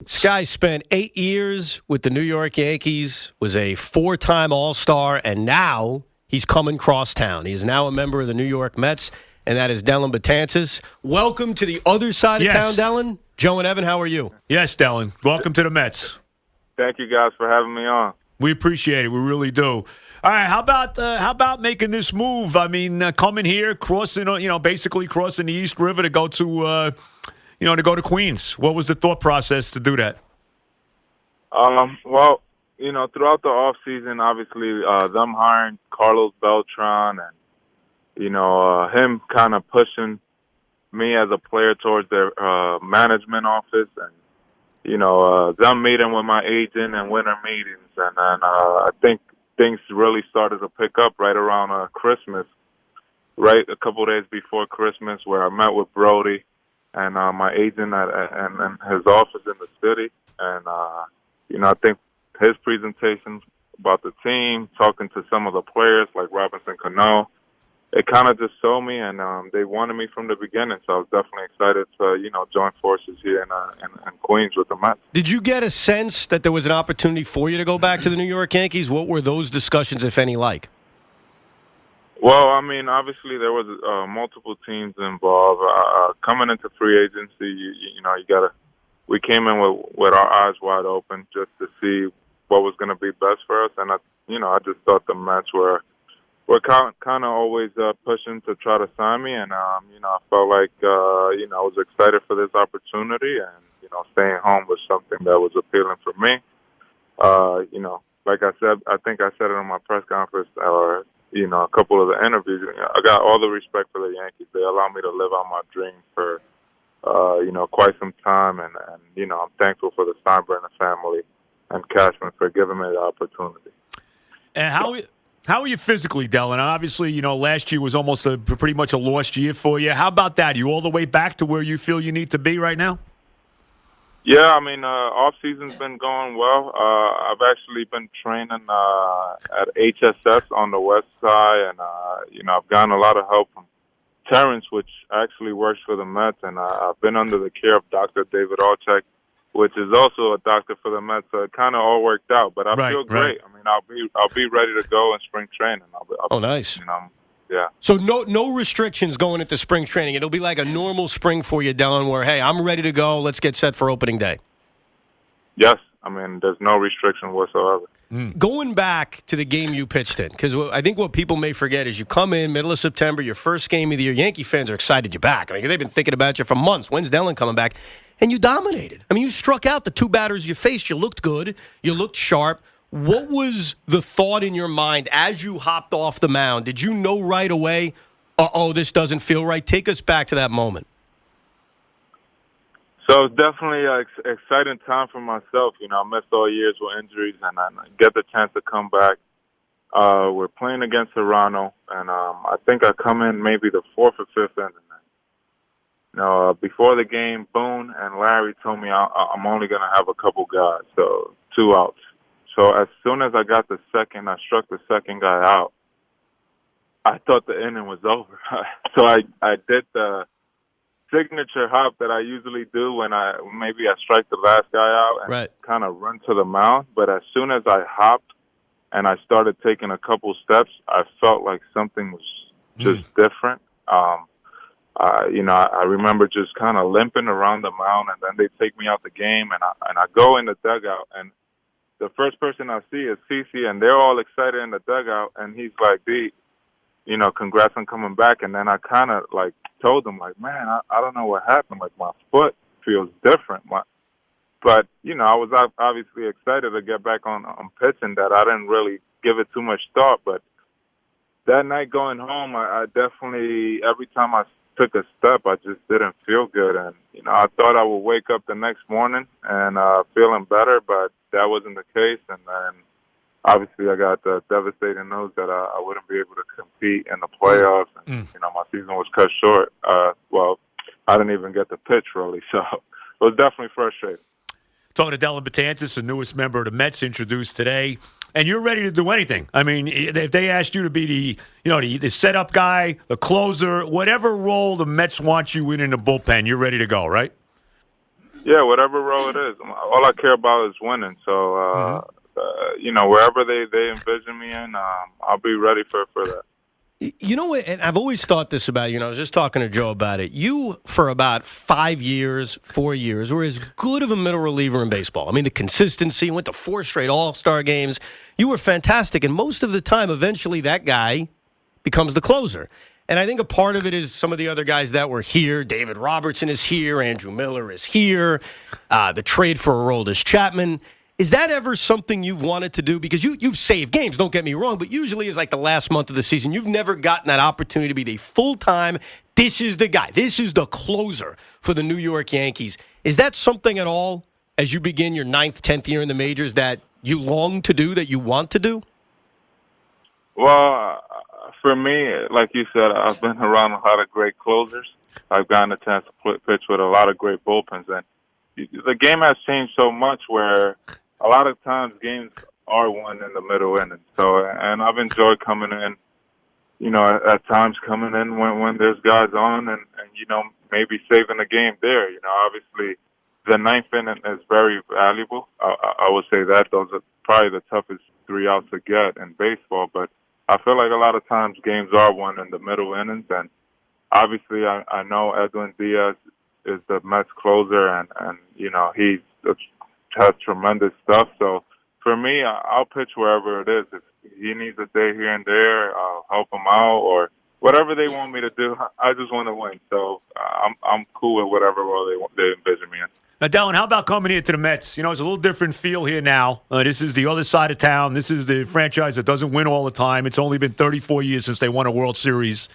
This guy spent 8 years with the New York Yankees, was a 4-time All-Star, and now he's coming crosstown. He is now a member of the New York Mets, and that is Dellin Betances. Welcome to the other side of town, Dellin. Joe and Evan, how are you? Yes, Dellin. Welcome to the Mets. Thank you guys for having me on. We appreciate it. We really do. All right, how about making this move? I mean, coming here, crossing, basically crossing the East River to go to, to go to Queens. What was the thought process to do that? Well, throughout the off season, obviously, them hiring Carlos Beltran and him kind of pushing me as a player towards their management office, and them meeting with my agent and winter meetings, and then I think things really started to pick up right around Christmas, right a couple of days before Christmas, where I met with Brody and my agent and his office in the city, and I think his presentations about the team, talking to some of the players like Robinson Cano, it kind of just sold me, and they wanted me from the beginning, so I was definitely excited to join forces here in Queens with the Mets. Did you get a sense that there was an opportunity for you to go back to the New York Yankees? What were those discussions, if any, like? Well, I mean, obviously there was multiple teams involved. Coming into free agency, we came in with our eyes wide open just to see what was going to be best for us, and I just thought the Mets were kind of always pushing to try to sign me, and I felt like I was excited for this opportunity, and staying home was something that was appealing for me. Like I said, I think I said it in my press conference or a couple of the interviews. I got all the respect for the Yankees. They allowed me to live out my dream for quite some time, and I'm thankful for the Steinbrenner family and Cashman for giving me the opportunity. And how are you physically, Dellin? Obviously, last year was almost pretty much a lost year for you. How about that? Are you all the way back to where you feel you need to be right now? Yeah, I mean, off-season's been going well. I've actually been training at HSS on the west side, and, I've gotten a lot of help from Terrence, which actually works for the Mets, and I've been under the care of Dr. David Alchek, which is also a doctor for the Mets, so it kind of all worked out. But I feel great. Right. I mean, I'll be ready to go in spring training. Oh, nice. Yeah. So no restrictions going into spring training. It'll be like a normal spring for you, Dellin, where, hey, I'm ready to go. Let's get set for opening day. Yes. I mean, there's no restriction whatsoever. Going back to the game you pitched in, because I think what people may forget is you come in middle of September, your first game of the year. Yankee fans are excited you're back. I mean, because they've been thinking about you for months. When's Dellin coming back? And you dominated. I mean, you struck out the two batters you faced. You looked good. You looked sharp. What was the thought in your mind as you hopped off the mound? Did you know right away, this doesn't feel right? Take us back to that moment. So it's definitely an exciting time for myself. I missed all years with injuries, and I get the chance to come back. We're playing against Toronto, and I think I come in maybe the fourth or fifth inning. Before the game, Boone and Larry told me I'm only going to have a couple guys, so 2 outs. So as soon as I got the second, I struck the second guy out. I thought the inning was over. So I did the signature hop that I usually do when I strike the last guy out and kind of run to the mound. But as soon as I hopped and I started taking a couple steps, I felt like something was just different. I remember just kind of limping around the mound, and then they take me out the game, and I go in the dugout, and the first person I see is CeCe, and they're all excited in the dugout, and he's like, D, congrats on coming back. And then I kind of like told him, like, man, I don't know what happened. Like, my foot feels different. But I was obviously excited to get back on pitching, that I didn't really give it too much thought. But that night going home, I definitely, every time I took a step, I just didn't feel good. And, I thought I would wake up the next morning and feeling better, but that wasn't the case. And then obviously I got the devastating news that I wouldn't be able to compete in the playoffs. And, my season was cut short. Well, I didn't even get to pitch, really. So it was definitely frustrating. Talking to Dellin Betances, the newest member of the Mets, introduced today. And you're ready to do anything. I mean, if they asked you to be the setup guy, the closer, whatever role the Mets want you in the bullpen, you're ready to go, right? Yeah, whatever role it is. All I care about is winning. So, wherever they envision me in, I'll be ready for that. You know what? And I've always thought this about you. And I was just talking to Joe about it. You, for about 4 years, were as good of a middle reliever in baseball. I mean, the consistency, went to 4 straight All-Star games. You were fantastic. And most of the time, eventually, that guy becomes the closer. And I think a part of it is some of the other guys that were here. David Robertson is here. Andrew Miller is here. The trade for Aroldis Chapman. Is that ever something you've wanted to do? Because you've saved games, don't get me wrong, but usually it's like the last month of the season. You've never gotten that opportunity to be the full-time, this is the guy, this is the closer for the New York Yankees. Is that something at all, as you begin your 9th, 10th year in the majors, that you long to do, that you want to do? Well, for me, like you said, I've been around a lot of great closers. I've gotten a chance to pitch with a lot of great bullpens. And the game has changed so much where a lot of times games are won in the middle innings. So, and I've enjoyed coming in, at times coming in when there's guys on and maybe saving the game there. Obviously the 9th inning is very valuable. I would say that those are probably the toughest 3 outs to get in baseball, but I feel like a lot of times games are won in the middle innings. And obviously I know Edwin Diaz is the Mets closer and he has tremendous stuff. So for me, I'll pitch wherever it is. If he needs a day here and there, I'll help him out or whatever they want me to do. I just want to win. So I'm cool with whatever role they envision me in. Now, Dellin, how about coming here to the Mets? It's a little different feel here now. This is the other side of town. This is the franchise that doesn't win all the time. It's only been 34 years since they won a World Series.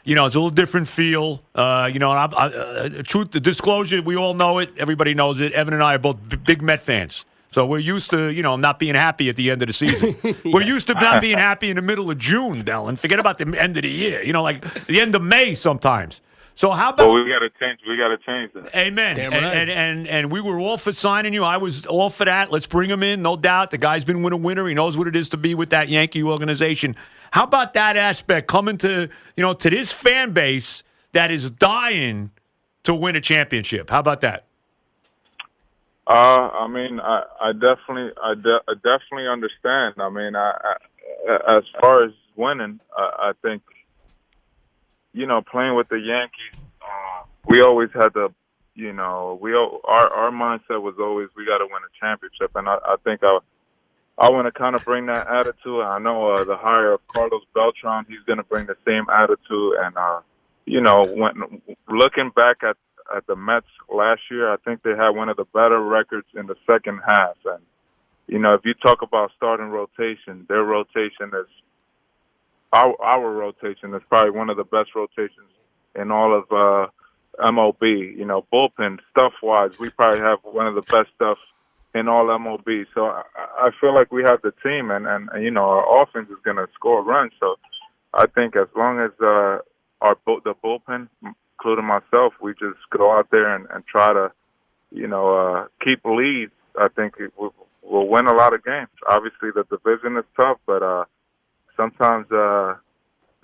It's a little different feel. Truth, the disclosure, we all know it. Everybody knows it. Evan and I are both big Met fans. So we're used to, not being happy at the end of the season. We're used to not being happy in the middle of June, Dellin. Forget about the end of the year. Like the end of May sometimes. So how about? Well, we got to change. We got to change that. Amen. Damn right. And we were all for signing you. I was all for that. Let's bring him in, no doubt. The guy's been a winner. He knows what it is to be with that Yankee organization. How about that aspect coming to to this fan base that is dying to win a championship? How about that? I mean, I definitely understand. I mean, as far as winning, I think. Playing with the Yankees, we always had to, our mindset was always we got to win a championship, and I think I want to kind of bring that attitude. I know the hire of Carlos Beltran, he's going to bring the same attitude, and when looking back at the Mets last year, I think they had one of the better records in the second half, and if you talk about starting rotation, their rotation is. Our rotation is probably one of the best rotations in all of MLB. Bullpen stuff-wise, we probably have one of the best stuff in all MLB. So I feel like we have the team, and our offense is going to score runs. So I think as long as the bullpen, including myself, we just go out there and try to, keep leads, I think we'll win a lot of games. Obviously, the division is tough, but sometimes the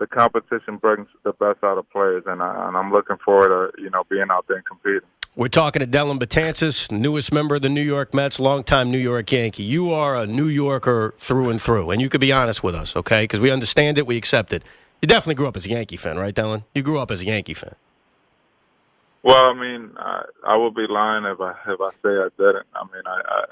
competition brings the best out of players, and I'm looking forward to being out there and competing. We're talking to Dellin Betances, newest member of the New York Mets, longtime New York Yankee. You are a New Yorker through and through, and you could be honest with us, okay? Because we understand it, we accept it. You definitely grew up as a Yankee fan, right, Dellin? You grew up as a Yankee fan. Well, I mean, I would be lying if I say I didn't. I mean,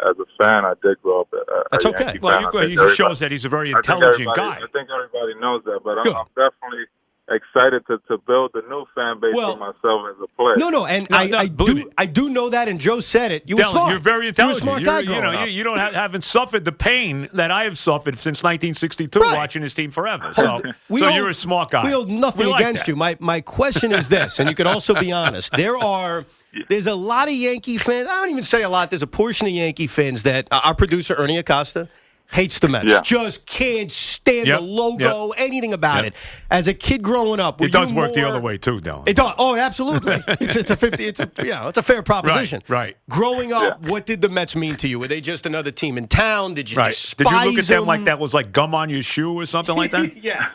as a fan, I did grow up That's a okay. Yankee Well, fan. he shows that he's a very intelligent guy. I think everybody knows that, but Good. I'm definitely excited to build a new fan base for myself as a player. No, and I do know that, and Joe said it. You were Dellin, smart. you're very intelligent. You're a smart guy growing up. You don't haven't suffered the pain that I have suffered since 1962 Right. watching this team forever. So, So you're a smart guy. We hold nothing We like against that. you. My question is this, and you could also be honest. There's a lot of Yankee fans. I don't even say a lot. There's a portion of Yankee fans that our producer, Ernie Acosta, hates the Mets. Yeah. Just can't stand the logo, anything about it. As a kid growing up, It does work the other way too, Dellin. It does. Oh, absolutely. It's a 50. It's a fair proposition. Right. Growing up, what did the Mets mean to you? Were they just another team in town? Did you despise Did you look at them them? like that was like gum on your shoe or something like that? Yeah.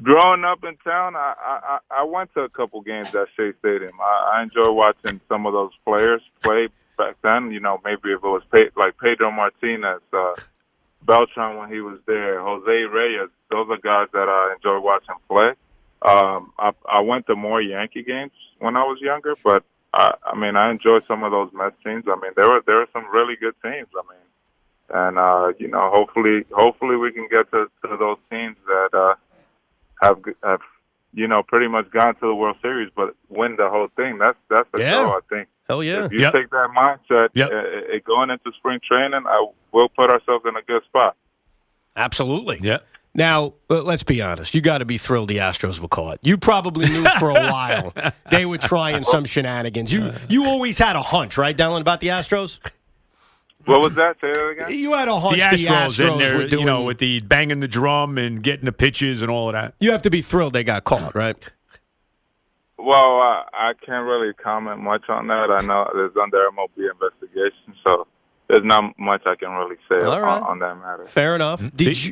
Growing up in town, I went to a couple games at Shea Stadium. I enjoy watching some of those players play back then. You know, maybe if it was like Pedro Martinez, Beltran when he was there, Jose Reyes. Those are guys that I enjoy watching play. I went to more Yankee games when I was younger, but I mean, I enjoy some of those Mets teams. I mean, there were some really good teams. I mean, and you know, hopefully we can get to those teams that have you know pretty much gone to the World Series, but win the whole thing. That's the goal, I think. Hell yeah! If you take that mindset, going into spring training, we'll put ourselves in a good spot. Absolutely. Yeah. Now, let's be honest. You got to be thrilled the Astros were caught. You probably knew for a while they were trying some shenanigans. You always had a hunch, right, Dellin, about the Astros? What was that? Say that again? You had a hunch the Astros in there, were doing, you know, with the banging the drum and getting the pitches and all of that. You have to be thrilled they got caught, right? Well, I can't really comment much on that. I know there's under MLB investigation, so there's not much I can really say on that matter. Fair enough.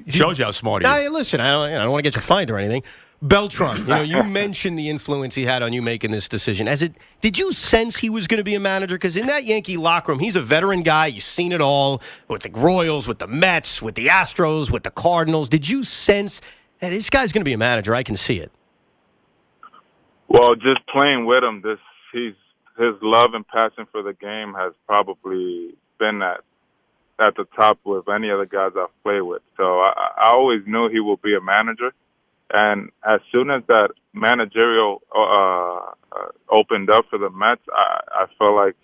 Shows you how smart he is. Listen, I don't want to get you fined or anything. Beltran, you mentioned the influence he had on you making this decision. Did you sense he was going to be a manager? Because in that Yankee locker room, he's a veteran guy. You've seen it all with the Royals, with the Mets, with the Astros, with the Cardinals. Did you sense that this guy's going to be a manager? I can see it. Well, just playing with him, his love and passion for the game has probably been at the top with any of the guys I've played with. So I always knew he would be a manager. And as soon as that managerial opened up for the Mets, I felt like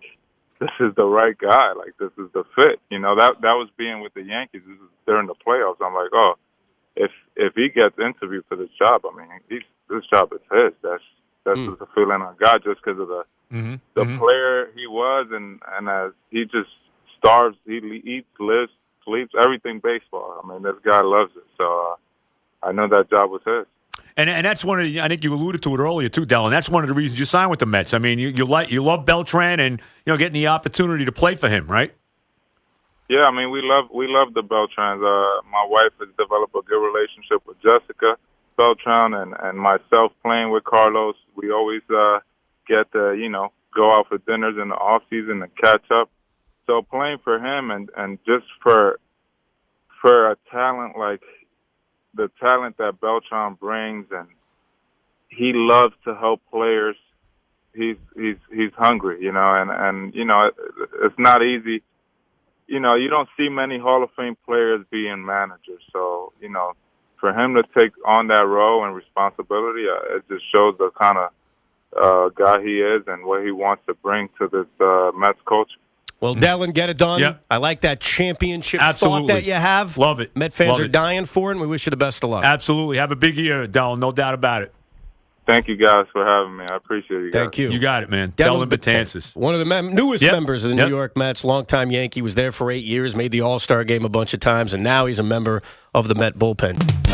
this is the right guy. Like, this is the fit. You know, that was being with the Yankees. This is during the playoffs. I'm like, oh, if he gets interviewed for this job, I mean, this job is his. That's the feeling I got just because of the player he was, and as he just starves, he eats, lives, sleeps, everything baseball. I mean, this guy loves it. So I know that job was his. And that's one of the, I think you alluded to it earlier too, Dellin. That's one of the reasons you signed with the Mets. I mean, you love Beltran, and getting the opportunity to play for him, right? Yeah, I mean, we love the Beltrans. My wife has developed a good relationship with Jessica Beltran, and myself playing with Carlos. We always get to go out for dinners in the off season and catch up. So playing for him and just for a talent like the talent that Beltran brings, and he loves to help players. He's hungry, and it's not easy. You don't see many Hall of Fame players being managers. So, for him to take on that role and responsibility, it just shows the kind of guy he is and what he wants to bring to this Mets culture. Well, Dellin, get it done. Yep. I like that championship Absolutely. thought that you have. Love it. Met fans Love are it. dying for it, and we wish you the best of luck. Absolutely. Have a big year, Dellin. No doubt about it. Thank you guys for having me. I appreciate you guys. Thank you. You got it, man. Dellin Betances. One of the newest Yep. members of the New York Mets, longtime Yankee, was there for 8 years, made the All-Star game a bunch of times, and now he's a member of the Met bullpen.